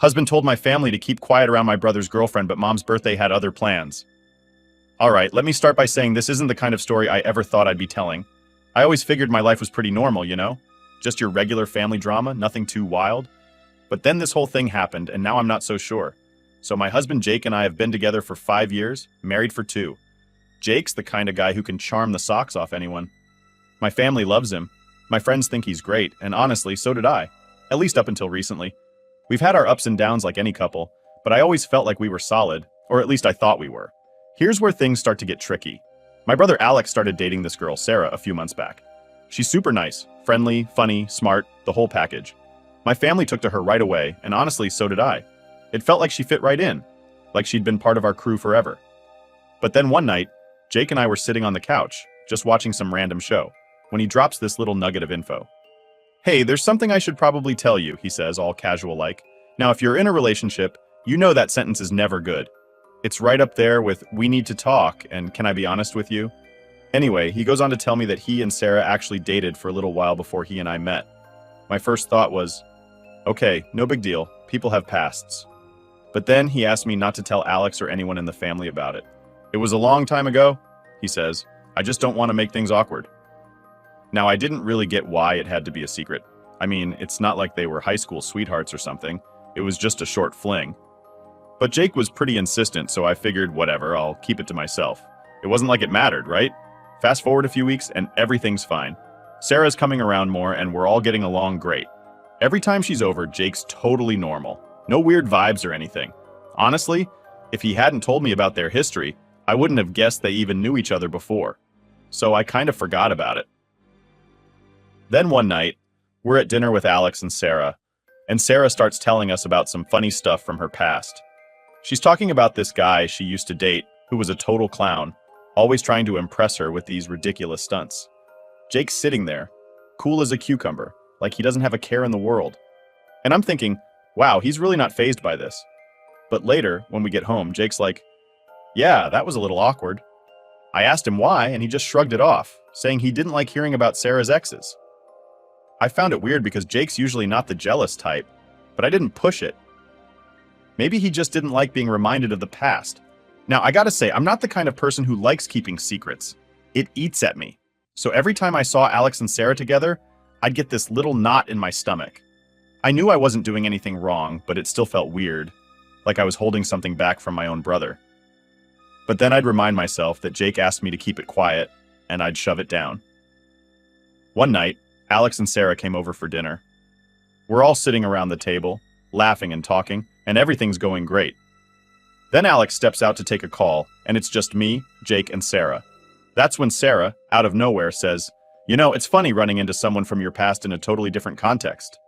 Husband told my family to keep quiet around my brother's girlfriend, but mom's birthday had other plans. Alright, let me start by saying this isn't the kind of story I ever thought I'd be telling. I always figured my life was pretty normal, you know? Just your regular family drama, nothing too wild. But then this whole thing happened, and now I'm not so sure. So my husband Jake and I have been together for 5 years, married for 2. Jake's the kind of guy who can charm the socks off anyone. My family loves him. My friends think he's great, and honestly, so did I. At least up until recently. We've had our ups and downs like any couple, but I always felt like we were solid, or at least I thought we were. Here's where things start to get tricky. My brother Alex started dating this girl, Sarah, a few months back. She's super nice, friendly, funny, smart, the whole package. My family took to her right away, and honestly, so did I. It felt like she fit right in, like she'd been part of our crew forever. But then one night, Jake and I were sitting on the couch, just watching some random show, when he drops this little nugget of info. Hey, there's something I should probably tell you, he says, all casual-like. Now, if you're in a relationship, you know that sentence is never good. It's right up there with, we need to talk, and can I be honest with you? Anyway, he goes on to tell me that he and Sarah actually dated for a little while before he and I met. My first thought was, okay, no big deal, people have pasts. But then he asked me not to tell Alex or anyone in the family about it. It was a long time ago, he says. I just don't want to make things awkward. Now, I didn't really get why it had to be a secret. I mean, it's not like they were high school sweethearts or something. It was just a short fling. But Jake was pretty insistent, so I figured, whatever, I'll keep it to myself. It wasn't like it mattered, right? Fast forward a few weeks and everything's fine. Sarah's coming around more and we're all getting along great. Every time she's over, Jake's totally normal. No weird vibes or anything. Honestly, if he hadn't told me about their history, I wouldn't have guessed they even knew each other before. So I kind of forgot about it. Then one night, we're at dinner with Alex and Sarah starts telling us about some funny stuff from her past. She's talking about this guy she used to date who was a total clown, always trying to impress her with these ridiculous stunts. Jake's sitting there, cool as a cucumber, like he doesn't have a care in the world. And I'm thinking, wow, he's really not fazed by this. But later, when we get home, Jake's like, yeah, that was a little awkward. I asked him why, and he just shrugged it off, saying he didn't like hearing about Sarah's exes. I found it weird because Jake's usually not the jealous type, but I didn't push it. Maybe he just didn't like being reminded of the past. Now, I gotta say, I'm not the kind of person who likes keeping secrets. It eats at me. So every time I saw Alex and Sarah together, I'd get this little knot in my stomach. I knew I wasn't doing anything wrong, but it still felt weird, like I was holding something back from my own brother. But then I'd remind myself that Jake asked me to keep it quiet, and I'd shove it down. One night, Alex and Sarah came over for dinner. We're all sitting around the table, laughing and talking, and everything's going great. Then Alex steps out to take a call, and it's just me, Jake, and Sarah. That's when Sarah, out of nowhere, says, you know, it's funny running into someone from your past in a totally different context.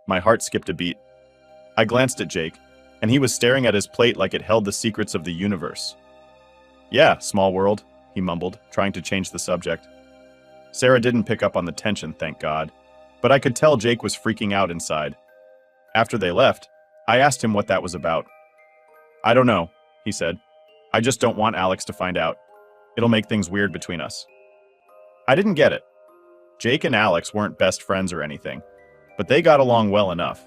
My heart skipped a beat. I glanced at Jake, and he was staring at his plate like it held the secrets of the universe. Yeah, small world, he mumbled, trying to change the subject. Sarah didn't pick up on the tension, thank God, but I could tell Jake was freaking out inside. After they left, I asked him what that was about. I don't know, he said. I just don't want Alex to find out. It'll make things weird between us. I didn't get it. Jake and Alex weren't best friends or anything, but they got along well enough.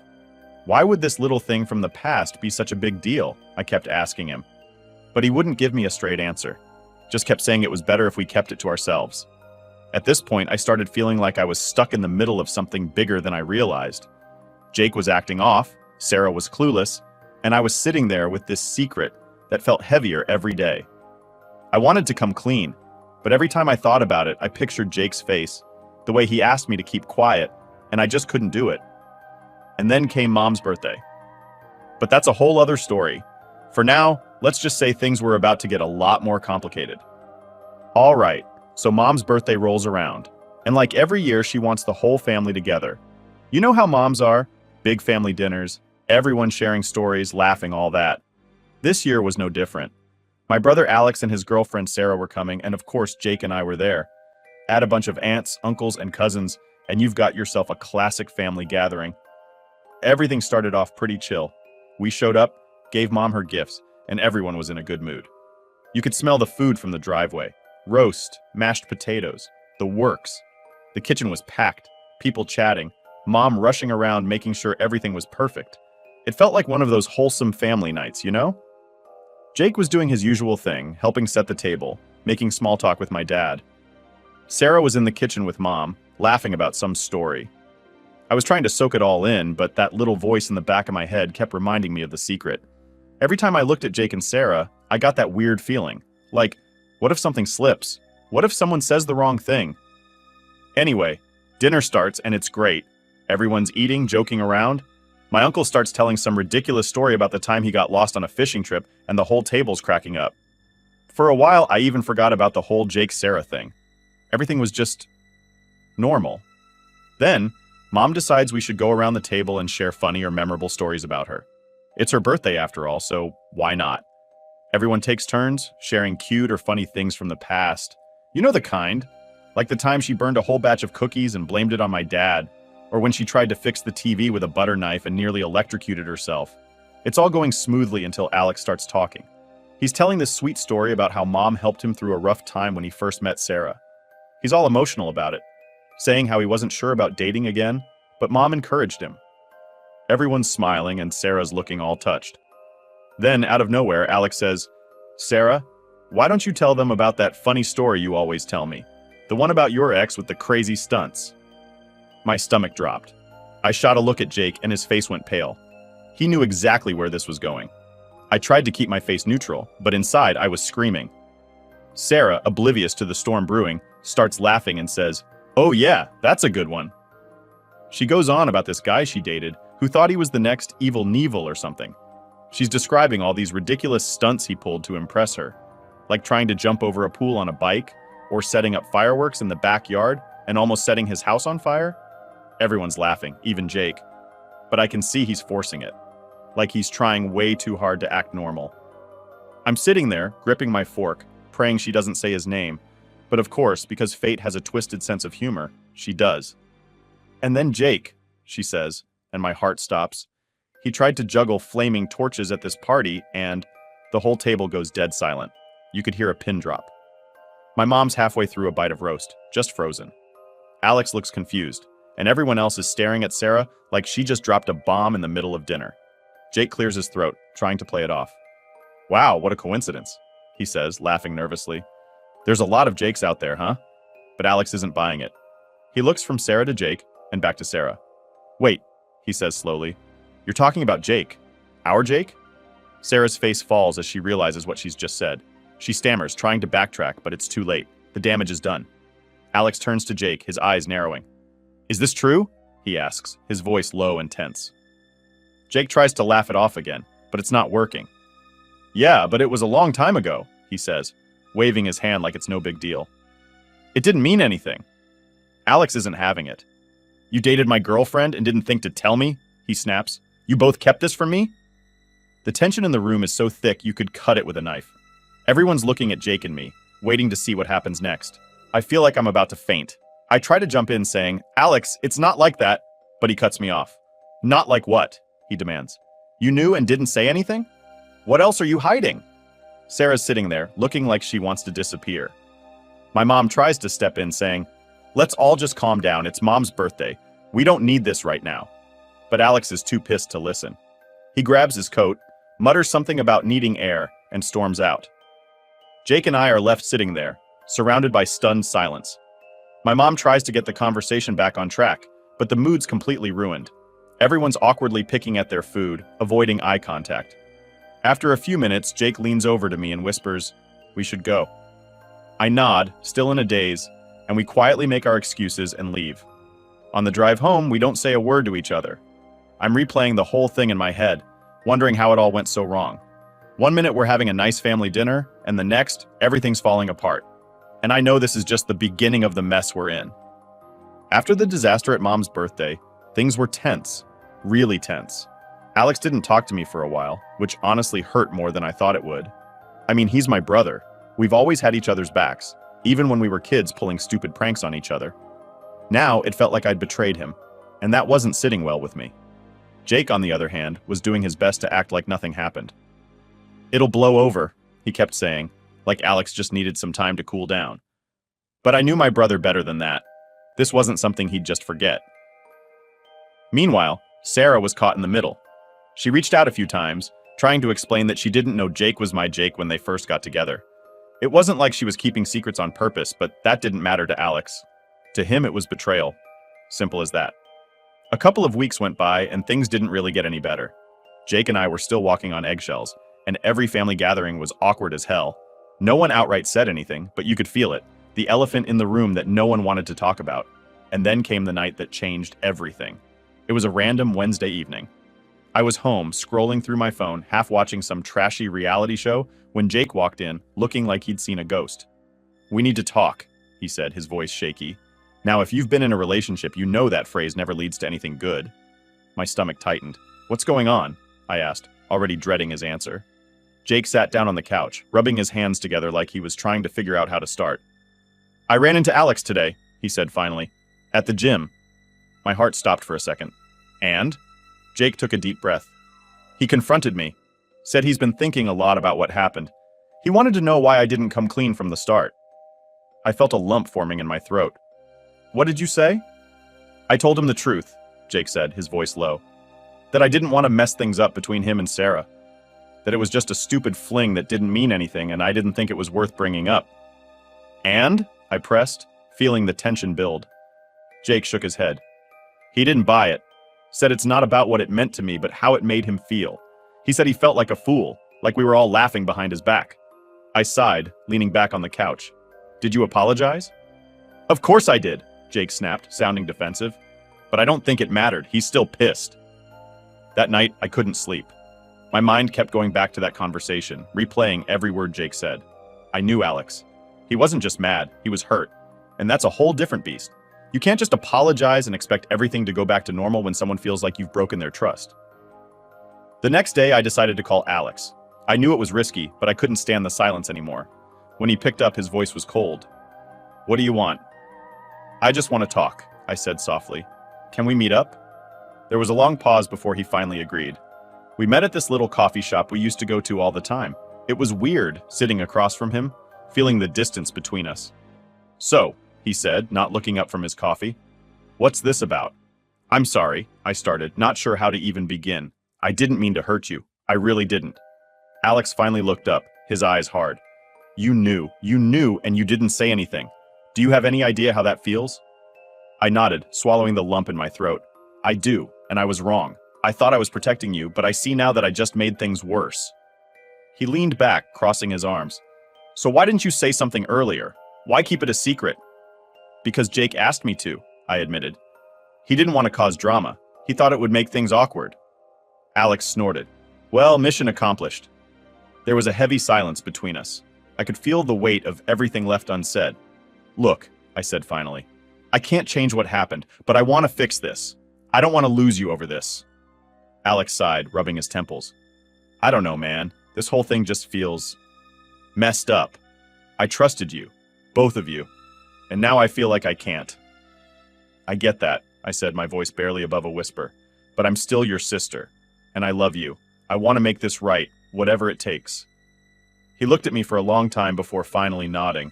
Why would this little thing from the past be such a big deal? I kept asking him. But he wouldn't give me a straight answer. Just kept saying it was better if we kept it to ourselves. At this point, I started feeling like I was stuck in the middle of something bigger than I realized. Jake was acting off, Sarah was clueless, and I was sitting there with this secret that felt heavier every day. I wanted to come clean, but every time I thought about it, I pictured Jake's face, the way he asked me to keep quiet, and I just couldn't do it. And then came Mom's birthday. But that's a whole other story. For now, let's just say things were about to get a lot more complicated. All right, so Mom's birthday rolls around, and like every year, she wants the whole family together. You know how moms are? Big family dinners, everyone sharing stories, laughing, all that. This year was no different. My brother Alex and his girlfriend Sarah were coming, and of course Jake and I were there. Add a bunch of aunts, uncles, and cousins, and you've got yourself a classic family gathering. Everything started off pretty chill. We showed up, gave Mom her gifts, and everyone was in a good mood. You could smell the food from the driveway. Roast, mashed potatoes, the works. The kitchen was packed, people chatting, Mom rushing around making sure everything was perfect. It felt like one of those wholesome family nights, you know? Jake was doing his usual thing, helping set the table, making small talk with my dad. Sarah was in the kitchen with Mom, laughing about some story. I was trying to soak it all in, but that little voice in the back of my head kept reminding me of the secret. Every time I looked at Jake and Sarah, I got that weird feeling. Like, what if something slips? What if someone says the wrong thing? Anyway, dinner starts and it's great. Everyone's eating, joking around. My uncle starts telling some ridiculous story about the time he got lost on a fishing trip and the whole table's cracking up. For a while, I even forgot about the whole Jake-Sarah thing. Everything was just normal. Then, Mom decides we should go around the table and share funny or memorable stories about her. It's her birthday after all, so why not? Everyone takes turns, sharing cute or funny things from the past. You know the kind. Like the time she burned a whole batch of cookies and blamed it on my dad, or when she tried to fix the TV with a butter knife and nearly electrocuted herself. It's all going smoothly until Alex starts talking. He's telling this sweet story about how Mom helped him through a rough time when he first met Sarah. He's all emotional about it, saying how he wasn't sure about dating again, but Mom encouraged him. Everyone's smiling and Sarah's looking all touched. Then, out of nowhere, Alex says, "Sarah, why don't you tell them about that funny story you always tell me? The one about your ex with the crazy stunts." My stomach dropped. I shot a look at Jake and his face went pale. He knew exactly where this was going. I tried to keep my face neutral, but inside I was screaming. Sarah, oblivious to the storm brewing, starts laughing and says, "Oh yeah, that's a good one." She goes on about this guy she dated who thought he was the next Evil Knievel or something. She's describing all these ridiculous stunts he pulled to impress her, like trying to jump over a pool on a bike, or setting up fireworks in the backyard and almost setting his house on fire. Everyone's laughing, even Jake. But I can see he's forcing it, like he's trying way too hard to act normal. I'm sitting there, gripping my fork, praying she doesn't say his name, but of course, because fate has a twisted sense of humor, she does. "And then Jake," she says, and my heart stops. "He tried to juggle flaming torches at this party and..." The whole table goes dead silent. You could hear a pin drop. My mom's halfway through a bite of roast, just frozen. Alex looks confused, and everyone else is staring at Sarah like she just dropped a bomb in the middle of dinner. Jake clears his throat, trying to play it off. "Wow, what a coincidence," he says, laughing nervously. "There's a lot of Jakes out there, huh?" But Alex isn't buying it. He looks from Sarah to Jake, and back to Sarah. "Wait," he says slowly. "You're talking about Jake. Our Jake?" Sarah's face falls as she realizes what she's just said. She stammers, trying to backtrack, but it's too late. The damage is done. Alex turns to Jake, his eyes narrowing. "Is this true?" he asks, his voice low and tense. Jake tries to laugh it off again, but it's not working. "Yeah, but it was a long time ago," he says, waving his hand like it's no big deal. "It didn't mean anything." Alex isn't having it. "You dated my girlfriend and didn't think to tell me?" he snaps. "You both kept this from me?" The tension in the room is so thick you could cut it with a knife. Everyone's looking at Jake and me, waiting to see what happens next. I feel like I'm about to faint. I try to jump in saying, "Alex, it's not like that," but he cuts me off. "Not like what?" he demands. "You knew and didn't say anything? What else are you hiding?" Sarah's sitting there, looking like she wants to disappear. My mom tries to step in, saying, "Let's all just calm down. It's Mom's birthday. We don't need this right now." But Alex is too pissed to listen. He grabs his coat, mutters something about needing air, and storms out. Jake and I are left sitting there, surrounded by stunned silence. My mom tries to get the conversation back on track, but the mood's completely ruined. Everyone's awkwardly picking at their food, avoiding eye contact. After a few minutes, Jake leans over to me and whispers, "We should go." I nod, still in a daze, and we quietly make our excuses and leave. On the drive home, we don't say a word to each other. I'm replaying the whole thing in my head, wondering how it all went so wrong. One minute we're having a nice family dinner, and the next, everything's falling apart. And I know this is just the beginning of the mess we're in. After the disaster at Mom's birthday, things were tense, really tense. Alex didn't talk to me for a while, which honestly hurt more than I thought it would. I mean, he's my brother. We've always had each other's backs, even when we were kids pulling stupid pranks on each other. Now it felt like I'd betrayed him, and that wasn't sitting well with me. Jake, on the other hand, was doing his best to act like nothing happened. "It'll blow over," he kept saying, like Alex just needed some time to cool down. But I knew my brother better than that. This wasn't something he'd just forget. Meanwhile, Sarah was caught in the middle. She reached out a few times, trying to explain that she didn't know Jake was my Jake when they first got together. It wasn't like she was keeping secrets on purpose, but that didn't matter to Alex. To him, it was betrayal. Simple as that. A couple of weeks went by, and things didn't really get any better. Jake and I were still walking on eggshells, and every family gathering was awkward as hell. No one outright said anything, but you could feel it, the elephant in the room that no one wanted to talk about. And then came the night that changed everything. It was a random Wednesday evening. I was home, scrolling through my phone, half watching some trashy reality show, when Jake walked in, looking like he'd seen a ghost. "We need to talk," he said, his voice shaky. Now, if you've been in a relationship, you know that phrase never leads to anything good. My stomach tightened. "What's going on?" I asked, already dreading his answer. Jake sat down on the couch, rubbing his hands together like he was trying to figure out how to start. "I ran into Alex today," he said finally. "At the gym." My heart stopped for a second. "And?" Jake took a deep breath. "He confronted me. Said he's been thinking a lot about what happened. He wanted to know why I didn't come clean from the start." I felt a lump forming in my throat. "What did you say?" "I told him the truth," Jake said, his voice low. "That I didn't want to mess things up between him and Sarah. That it was just a stupid fling that didn't mean anything and I didn't think it was worth bringing up." "And?" I pressed, feeling the tension build. Jake shook his head. "He didn't buy it. Said it's not about what it meant to me, but how it made him feel. He said he felt like a fool, like we were all laughing behind his back." I sighed, leaning back on the couch. "Did you apologize?" "Of course I did," Jake snapped, sounding defensive. "But I don't think it mattered. He's still pissed." That night, I couldn't sleep. My mind kept going back to that conversation, replaying every word Jake said. I knew Alex. He wasn't just mad, he was hurt. And that's a whole different beast. You can't just apologize and expect everything to go back to normal when someone feels like you've broken their trust. The next day, I decided to call Alex. I knew it was risky, but I couldn't stand the silence anymore. When he picked up, his voice was cold. "What do you want?" "I just want to talk," I said softly. "Can we meet up?" There was a long pause before he finally agreed. We met at this little coffee shop we used to go to all the time. It was weird, sitting across from him, feeling the distance between us. "So," he said, not looking up from his coffee. "What's this about?" "I'm sorry," I started, not sure how to even begin. "I didn't mean to hurt you. I really didn't." Alex finally looked up, his eyes hard. You knew, and you didn't say anything. Do you have any idea how that feels?" I nodded, swallowing the lump in my throat. "I do, and I was wrong. I thought I was protecting you, but I see now that I just made things worse." He leaned back, crossing his arms. "So why didn't you say something earlier? Why keep it a secret?" "Because Jake asked me to," I admitted. "He didn't want to cause drama. He thought it would make things awkward." Alex snorted. "Well, mission accomplished." There was a heavy silence between us. I could feel the weight of everything left unsaid. "Look," I said finally, "I can't change what happened, but I want to fix this. I don't want to lose you over this." Alex sighed, rubbing his temples. "I don't know, man. This whole thing just feels messed up. I trusted you, both of you, and now I feel like I can't." "I get that," I said, my voice barely above a whisper, "but I'm still your sister, and I love you. I want to make this right, whatever it takes." He looked at me for a long time before finally nodding.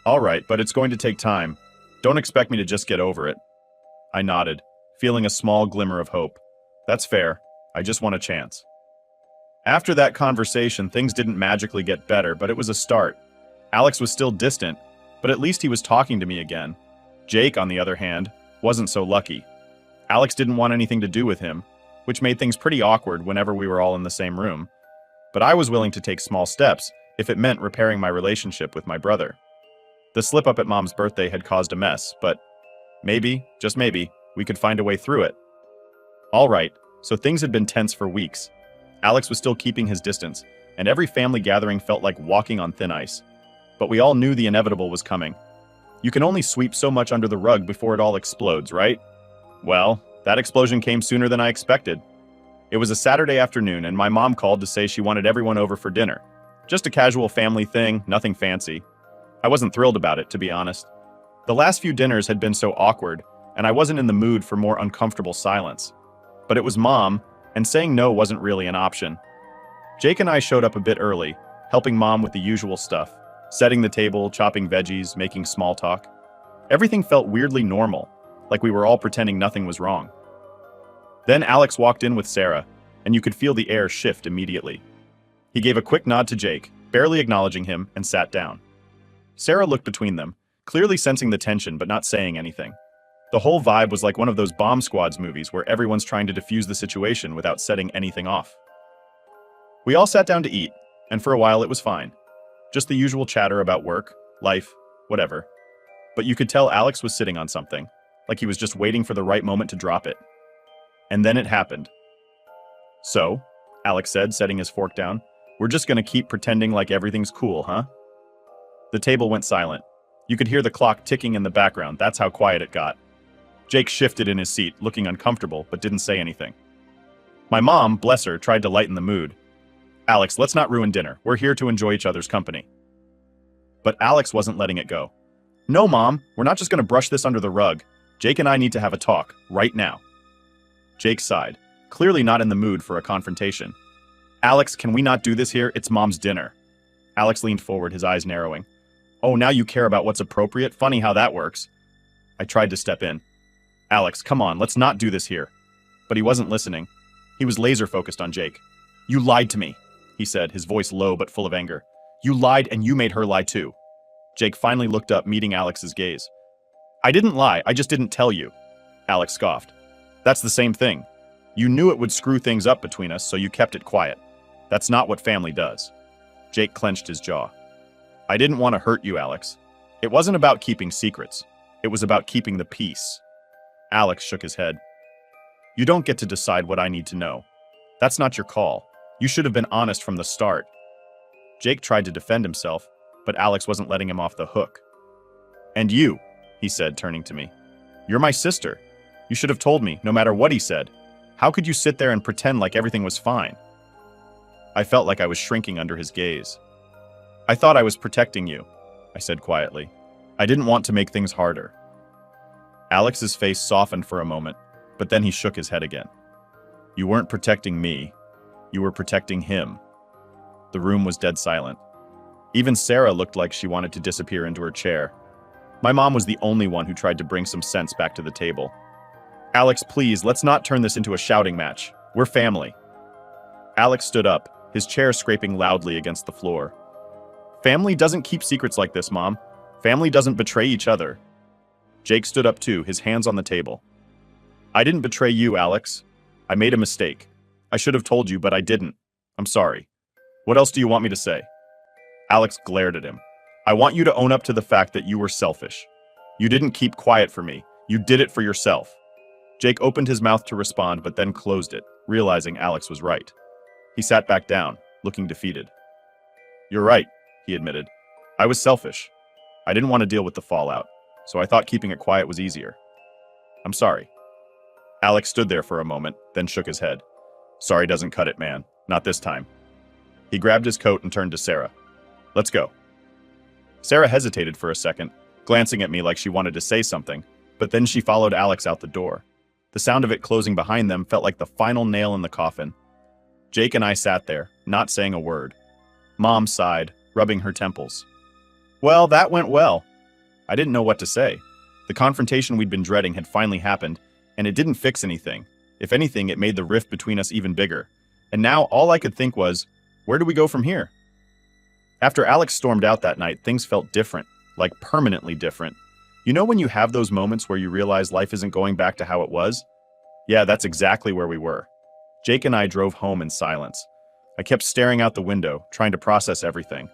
"All right, but it's going to take time. Don't expect me to just get over it." I nodded, feeling a small glimmer of hope. "That's fair. I just want a chance." After that conversation, things didn't magically get better, but it was a start. Alex was still distant, but at least he was talking to me again. Jake, on the other hand, wasn't so lucky. Alex didn't want anything to do with him, which made things pretty awkward whenever we were all in the same room. But I was willing to take small steps if it meant repairing my relationship with my brother. The slip-up at Mom's birthday had caused a mess, but maybe, just maybe, we could find a way through it. All right, so things had been tense for weeks. Alex was still keeping his distance, and every family gathering felt like walking on thin ice. But we all knew the inevitable was coming. You can only sweep so much under the rug before it all explodes, right? Well, that explosion came sooner than I expected. It was a Saturday afternoon, and my mom called to say she wanted everyone over for dinner. Just a casual family thing, nothing fancy. I wasn't thrilled about it, to be honest. The last few dinners had been so awkward, and I wasn't in the mood for more uncomfortable silence. But it was Mom, and saying no wasn't really an option. Jake and I showed up a bit early, helping Mom with the usual stuff, setting the table, chopping veggies, making small talk. Everything felt weirdly normal, like we were all pretending nothing was wrong. Then Alex walked in with Sarah, and you could feel the air shift immediately. He gave a quick nod to Jake, barely acknowledging him, and sat down. Sarah looked between them, clearly sensing the tension but not saying anything. The whole vibe was like one of those bomb squads movies where everyone's trying to defuse the situation without setting anything off. We all sat down to eat, and for a while it was fine. Just the usual chatter about work, life, whatever. But you could tell Alex was sitting on something, like he was just waiting for the right moment to drop it. And then it happened. "So," Alex said, setting his fork down, "we're just gonna keep pretending like everything's cool, huh?" The table went silent. You could hear the clock ticking in the background, that's how quiet it got. Jake shifted in his seat, looking uncomfortable, but didn't say anything. My mom, bless her, tried to lighten the mood. "Alex, let's not ruin dinner. We're here to enjoy each other's company." But Alex wasn't letting it go. "No, Mom, we're not just gonna brush this under the rug. Jake and I need to have a talk, right now." Jake sighed, clearly not in the mood for a confrontation. "Alex, can we not do this here? It's Mom's dinner." Alex leaned forward, his eyes narrowing. "Oh, now you care about what's appropriate? Funny how that works." I tried to step in. "Alex, come on, let's not do this here." But he wasn't listening. He was laser-focused on Jake. "You lied to me," he said, his voice low but full of anger. "You lied and you made her lie too." Jake finally looked up, meeting Alex's gaze. "I didn't lie, I just didn't tell you," Alex scoffed. "That's the same thing. You knew it would screw things up between us, so you kept it quiet. That's not what family does." Jake clenched his jaw. "I didn't want to hurt you, Alex. It wasn't about keeping secrets. It was about keeping the peace." Alex shook his head. "You don't get to decide what I need to know. That's not your call. You should have been honest from the start." Jake tried to defend himself, but Alex wasn't letting him off the hook. "And you," he said, turning to me. "You're my sister. You should have told me, no matter what he said. How could you sit there and pretend like everything was fine?" I felt like I was shrinking under his gaze. "I thought I was protecting you," I said quietly. "I didn't want to make things harder." Alex's face softened for a moment, but then he shook his head again. "You weren't protecting me. You were protecting him." The room was dead silent. Even Sarah looked like she wanted to disappear into her chair. My mom was the only one who tried to bring some sense back to the table. "Alex, please, let's not turn this into a shouting match. We're family." Alex stood up, his chair scraping loudly against the floor. "Family doesn't keep secrets like this, Mom. Family doesn't betray each other." Jake stood up too, his hands on the table. "I didn't betray you, Alex. I made a mistake. I should have told you, but I didn't. I'm sorry. What else do you want me to say?" Alex glared at him. "I want you to own up to the fact that you were selfish. You didn't keep quiet for me. You did it for yourself." Jake opened his mouth to respond, but then closed it, realizing Alex was right. He sat back down, looking defeated. "You're right," he admitted. "I was selfish. I didn't want to deal with the fallout, so I thought keeping it quiet was easier. I'm sorry." Alex stood there for a moment, then shook his head. "Sorry doesn't cut it, man. Not this time." He grabbed his coat and turned to Sarah. "Let's go." Sarah hesitated for a second, glancing at me like she wanted to say something, but then she followed Alex out the door. The sound of it closing behind them felt like the final nail in the coffin. Jake and I sat there, not saying a word. Mom sighed, rubbing her temples. "Well, that went well." I didn't know what to say. The confrontation we'd been dreading had finally happened, and it didn't fix anything. If anything, it made the rift between us even bigger. And now all I could think was, where do we go from here? After Alex stormed out that night, things felt different, like permanently different. You know when you have those moments where you realize life isn't going back to how it was? Yeah, that's exactly where we were. Jake and I drove home in silence. I kept staring out the window, trying to process everything.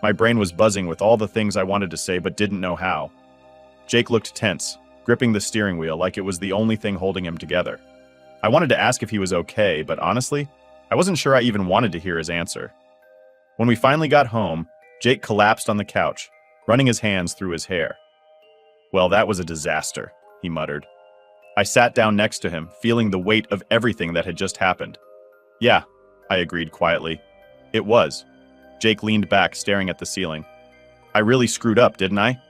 My brain was buzzing with all the things I wanted to say but didn't know how. Jake looked tense, gripping the steering wheel like it was the only thing holding him together. I wanted to ask if he was okay, but honestly, I wasn't sure I even wanted to hear his answer. When we finally got home, Jake collapsed on the couch, running his hands through his hair. "Well, that was a disaster," he muttered. I sat down next to him, feeling the weight of everything that had just happened. "Yeah," I agreed quietly. "It was." Jake leaned back, staring at the ceiling. "I really screwed up, didn't I?"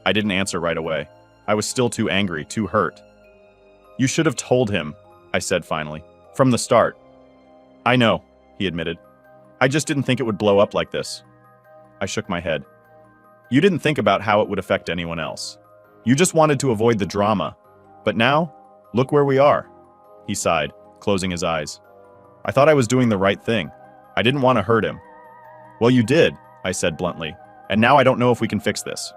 I didn't answer right away. I was still too angry, too hurt. "You should have told him," I said finally. "From the start." "I know," he admitted. "I just didn't think it would blow up like this." I shook my head. "You didn't think about how it would affect anyone else. You just wanted to avoid the drama. But now, look where we are." He sighed, closing his eyes. I thought I was doing the right thing. I didn't want to hurt him. Well, you did, I said bluntly, and now I don't know if we can fix this.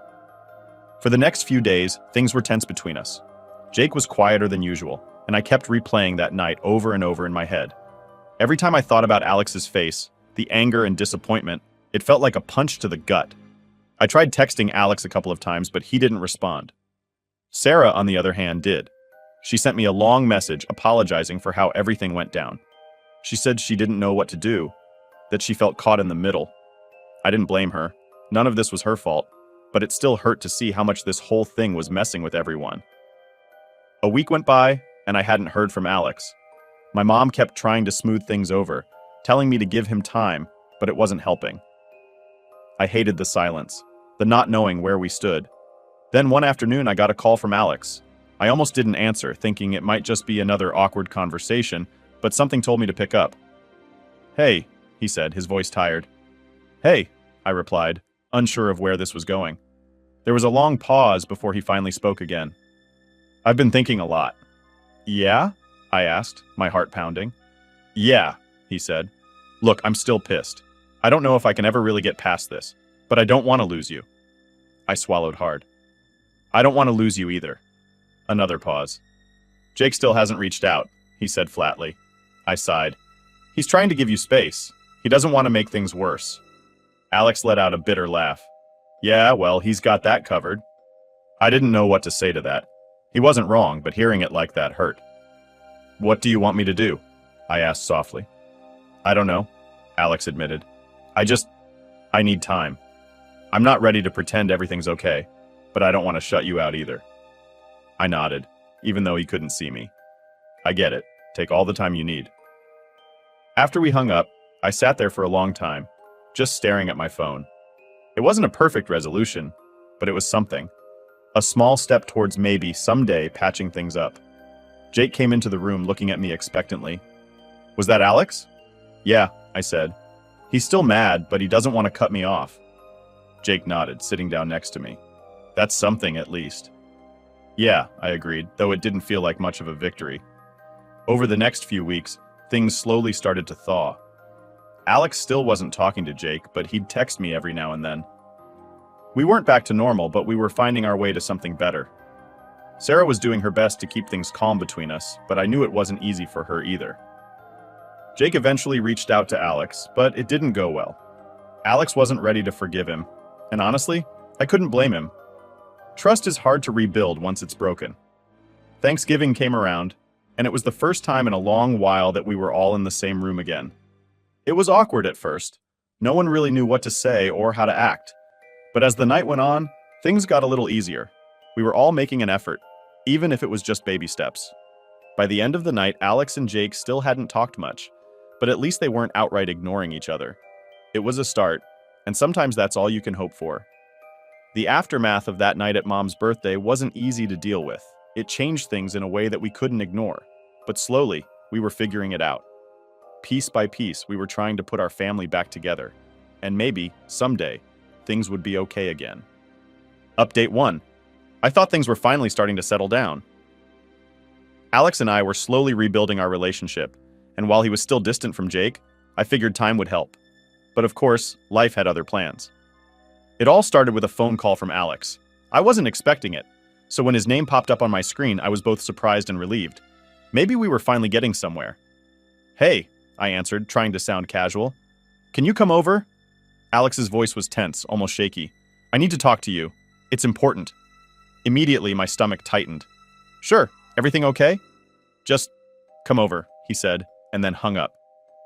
For the next few days, things were tense between us. Jake was quieter than usual, and I kept replaying that night over and over in my head. Every time I thought about Alex's face, the anger and disappointment, it felt like a punch to the gut. I tried texting Alex a couple of times, but he didn't respond. Sarah, on the other hand, did. She sent me a long message apologizing for how everything went down. She said she didn't know what to do, that she felt caught in the middle. I didn't blame her. None of this was her fault, but it still hurt to see how much this whole thing was messing with everyone. A week went by, and I hadn't heard from Alex. My mom kept trying to smooth things over, telling me to give him time, but it wasn't helping. I hated the silence, the not knowing where we stood. Then one afternoon I got a call from Alex. I almost didn't answer, thinking it might just be another awkward conversation, but something told me to pick up. "Hey," he said, his voice tired. "Hey," I replied, unsure of where this was going. There was a long pause before he finally spoke again. "I've been thinking a lot." "Yeah?" I asked, my heart pounding. "Yeah," he said. "Look, I'm still pissed. I don't know if I can ever really get past this, but I don't want to lose you." I swallowed hard. "I don't want to lose you either." Another pause. "Jake still hasn't reached out," he said flatly. I sighed. "He's trying to give you space. He doesn't want to make things worse." Alex let out a bitter laugh. "Yeah, well, he's got that covered." I didn't know what to say to that. He wasn't wrong, but hearing it like that hurt. "What do you want me to do?" I asked softly. "I don't know," Alex admitted. I need time. I'm not ready to pretend everything's okay, but I don't want to shut you out either." I nodded, even though he couldn't see me. "I get it. Take all the time you need." After we hung up, I sat there for a long time, just staring at my phone. It wasn't a perfect resolution, but it was something. A small step towards maybe someday patching things up. Jake came into the room looking at me expectantly. "Was that Alex?" "Yeah," I said. "He's still mad, but he doesn't want to cut me off." Jake nodded, sitting down next to me. "That's something, at least." "Yeah," I agreed, though it didn't feel like much of a victory. Over the next few weeks, things slowly started to thaw. Alex still wasn't talking to Jake, but he'd text me every now and then. We weren't back to normal, but we were finding our way to something better. Sarah was doing her best to keep things calm between us, but I knew it wasn't easy for her either. Jake eventually reached out to Alex, but it didn't go well. Alex wasn't ready to forgive him, and honestly, I couldn't blame him. Trust is hard to rebuild once it's broken. Thanksgiving came around, and it was the first time in a long while that we were all in the same room again. It was awkward at first. No one really knew what to say or how to act. But as the night went on, things got a little easier. We were all making an effort, even if it was just baby steps. By the end of the night, Alex and Jake still hadn't talked much, but at least they weren't outright ignoring each other. It was a start, and sometimes that's all you can hope for. The aftermath of that night at Mom's birthday wasn't easy to deal with. It changed things in a way that we couldn't ignore, but slowly, we were figuring it out. Piece by piece, we were trying to put our family back together, and maybe, someday, things would be okay again. Update 1. I thought things were finally starting to settle down. Alex and I were slowly rebuilding our relationship, and while he was still distant from Jake, I figured time would help. But of course, life had other plans. It all started with a phone call from Alex. I wasn't expecting it, so when his name popped up on my screen, I was both surprised and relieved. Maybe we were finally getting somewhere. "Hey," I answered, trying to sound casual. "Can you come over?" Alex's voice was tense, almost shaky. "I need to talk to you. It's important." Immediately, my stomach tightened. "Sure, everything okay?" "Just come over," he said, and then hung up.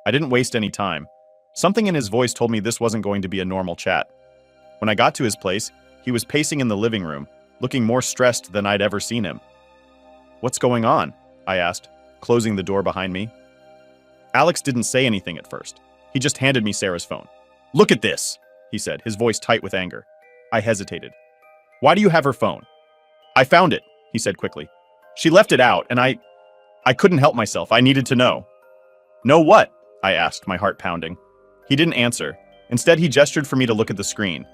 I didn't waste any time. Something in his voice told me this wasn't going to be a normal chat. When I got to his place, he was pacing in the living room, looking more stressed than I'd ever seen him. "What's going on?" I asked, closing the door behind me. Alex didn't say anything at first. He just handed me Sarah's phone. "Look at this," he said, his voice tight with anger. I hesitated. "Why do you have her phone?" "I found it," he said quickly. "She left it out, and I couldn't help myself. I needed to know." "Know what?" I asked, my heart pounding. He didn't answer. Instead, he gestured for me to look at the screen.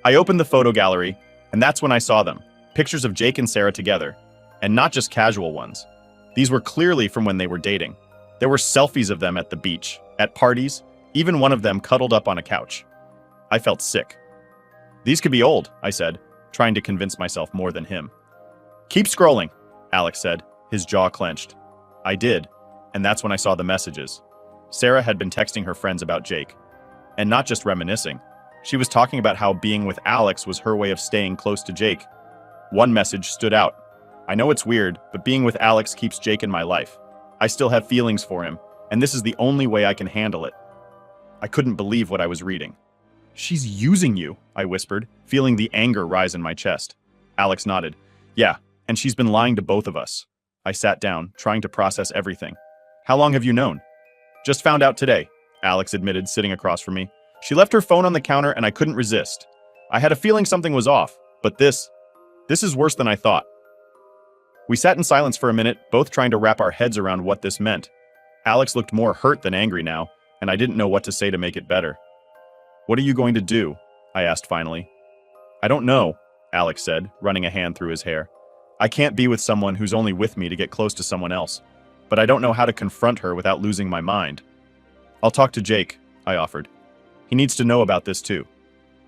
I opened the photo gallery, and that's when I saw them. Pictures of Jake and Sarah together. And not just casual ones. These were clearly from when they were dating. There were selfies of them at the beach, at parties, even one of them cuddled up on a couch. I felt sick. These could be old, I said, trying to convince myself more than him. Keep scrolling, Alex said, his jaw clenched. I did, and that's when I saw the messages. Sarah had been texting her friends about Jake. And not just reminiscing. She was talking about how being with Alex was her way of staying close to Jake. One message stood out. I know it's weird, but being with Alex keeps Jake in my life. I still have feelings for him, and this is the only way I can handle it. I couldn't believe what I was reading. She's using you, I whispered, feeling the anger rise in my chest. Alex nodded. Yeah, and she's been lying to both of us. I sat down, trying to process everything. How long have you known? Just found out today, Alex admitted, sitting across from me. She left her phone on the counter and I couldn't resist. I had a feeling something was off, but this is worse than I thought. We sat in silence for a minute, both trying to wrap our heads around what this meant. Alex looked more hurt than angry now, and I didn't know what to say to make it better. What are you going to do? I asked finally. I don't know, Alex said, running a hand through his hair. I can't be with someone who's only with me to get close to someone else, but I don't know how to confront her without losing my mind. I'll talk to Jake, I offered. He needs to know about this too.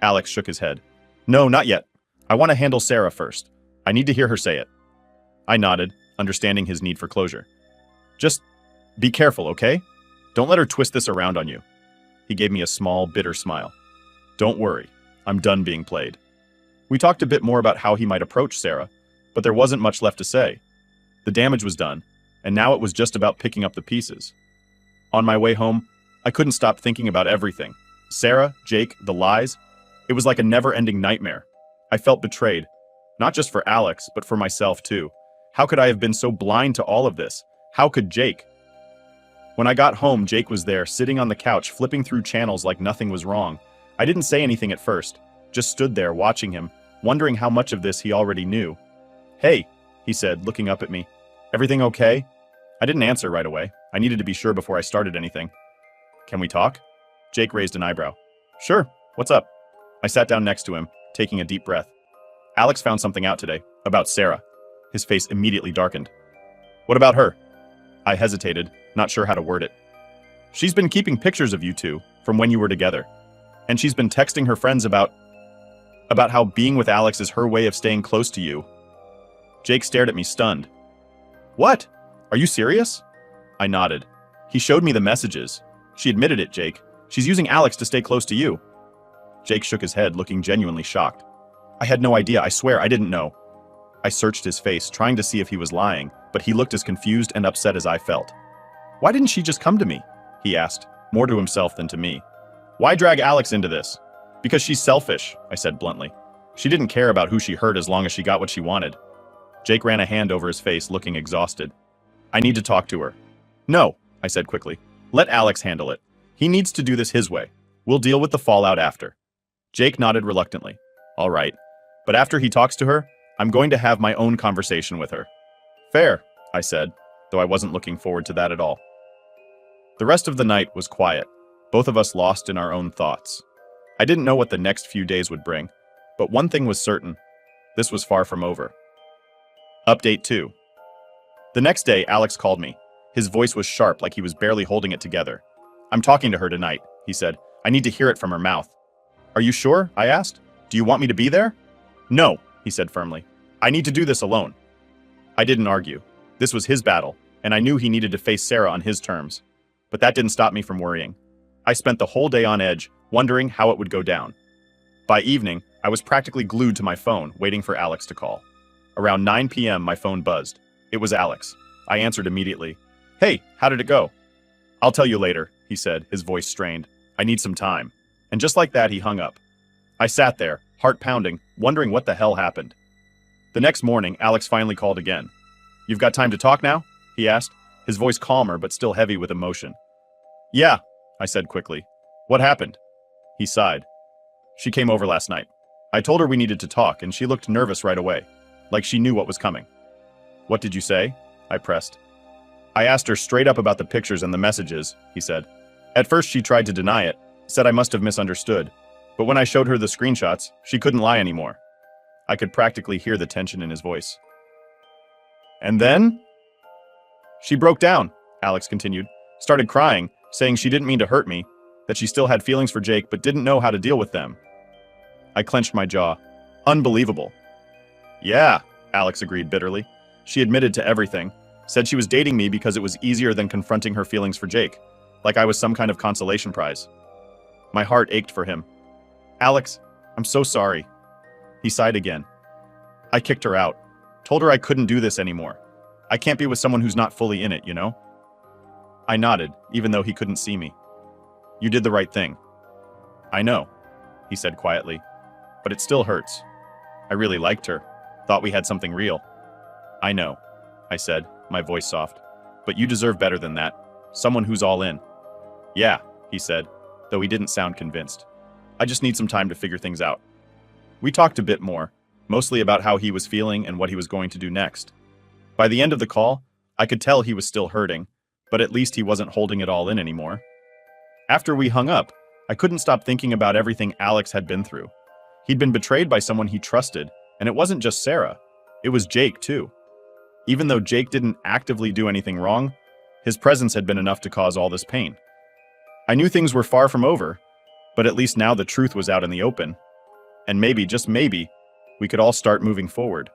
Alex shook his head. No, not yet. I want to handle Sarah first. I need to hear her say it. I nodded, understanding his need for closure. Just be careful, okay? Don't let her twist this around on you. He gave me a small, bitter smile. Don't worry, I'm done being played. We talked a bit more about how he might approach Sarah, but there wasn't much left to say. The damage was done, and now it was just about picking up the pieces. On my way home, I couldn't stop thinking about everything. Sarah, Jake, the lies. It was like a never-ending nightmare. I felt betrayed, not just for Alex, but for myself too. How could I have been so blind to all of this? How could Jake? When I got home, Jake was there, sitting on the couch, flipping through channels like nothing was wrong. I didn't say anything at first, just stood there watching him, wondering how much of this he already knew. Hey, he said, looking up at me. Everything okay? I didn't answer right away. I needed to be sure before I started anything. Can we talk? Jake raised an eyebrow. Sure, what's up? I sat down next to him, taking a deep breath. Alex found something out today, about Sarah. His face immediately darkened. What about her? I hesitated, not sure how to word it. She's been keeping pictures of you two, from when you were together. And she's been texting her friends about how being with Alex is her way of staying close to you. Jake stared at me, stunned. What? Are you serious? I nodded. He showed me the messages. She admitted it, Jake. She's using Alex to stay close to you. Jake shook his head, looking genuinely shocked. I had no idea, I swear, I didn't know. I searched his face, trying to see if he was lying, but he looked as confused and upset as I felt. Why didn't she just come to me? He asked, more to himself than to me. Why drag Alex into this? Because she's selfish, I said bluntly. She didn't care about who she hurt as long as she got what she wanted. Jake ran a hand over his face, looking exhausted. I need to talk to her. No, I said quickly. Let Alex handle it. He needs to do this his way. We'll deal with the fallout after. Jake nodded reluctantly. All right. But after he talks to her, I'm going to have my own conversation with her. Fair, I said, though I wasn't looking forward to that at all. The rest of the night was quiet, both of us lost in our own thoughts. I didn't know what the next few days would bring, but one thing was certain. This was far from over. Update 2. The next day, Alex called me. His voice was sharp, like he was barely holding it together. I'm talking to her tonight, he said. I need to hear it from her mouth. Are you sure? I asked. Do you want me to be there? No, he said firmly. I need to do this alone. I didn't argue. This was his battle, and I knew he needed to face Sarah on his terms. But that didn't stop me from worrying. I spent the whole day on edge, wondering how it would go down. By evening, I was practically glued to my phone, waiting for Alex to call. Around 9 p.m., my phone buzzed. It was Alex. I answered immediately. Hey, how did it go? I'll tell you later, he said, his voice strained. I need some time. And just like that, he hung up. I sat there, heart pounding, wondering what the hell happened. The next morning, Alex finally called again. You've got time to talk now? He asked, his voice calmer but still heavy with emotion. Yeah, I said quickly. What happened? He sighed. She came over last night. I told her we needed to talk, and she looked nervous right away, like she knew what was coming. What did you say? I pressed. I asked her straight up about the pictures and the messages, he said. At first she tried to deny it, said I must have misunderstood. But when I showed her the screenshots, she couldn't lie anymore. I could practically hear the tension in his voice. And then? She broke down, Alex continued. Started crying, saying she didn't mean to hurt me, that she still had feelings for Jake but didn't know how to deal with them. I clenched my jaw. Unbelievable. Yeah, Alex agreed bitterly. She admitted to everything, said she was dating me because it was easier than confronting her feelings for Jake, like I was some kind of consolation prize. My heart ached for him. Alex, I'm so sorry. He sighed again. I kicked her out, told her I couldn't do this anymore. I can't be with someone who's not fully in it, you know? I nodded, even though he couldn't see me. You did the right thing. I know, he said quietly, but it still hurts. I really liked her, thought we had something real. I know, I said, my voice soft, but you deserve better than that. Someone who's all in. Yeah, he said, though he didn't sound convinced. I just need some time to figure things out. We talked a bit more, mostly about how he was feeling and what he was going to do next. By the end of the call, I could tell he was still hurting, but at least he wasn't holding it all in anymore. After we hung up, I couldn't stop thinking about everything Alex had been through. He'd been betrayed by someone he trusted, and it wasn't just Sarah. It was Jake, too. Even though Jake didn't actively do anything wrong, his presence had been enough to cause all this pain. I knew things were far from over, but at least now the truth was out in the open. And maybe, just maybe, we could all start moving forward.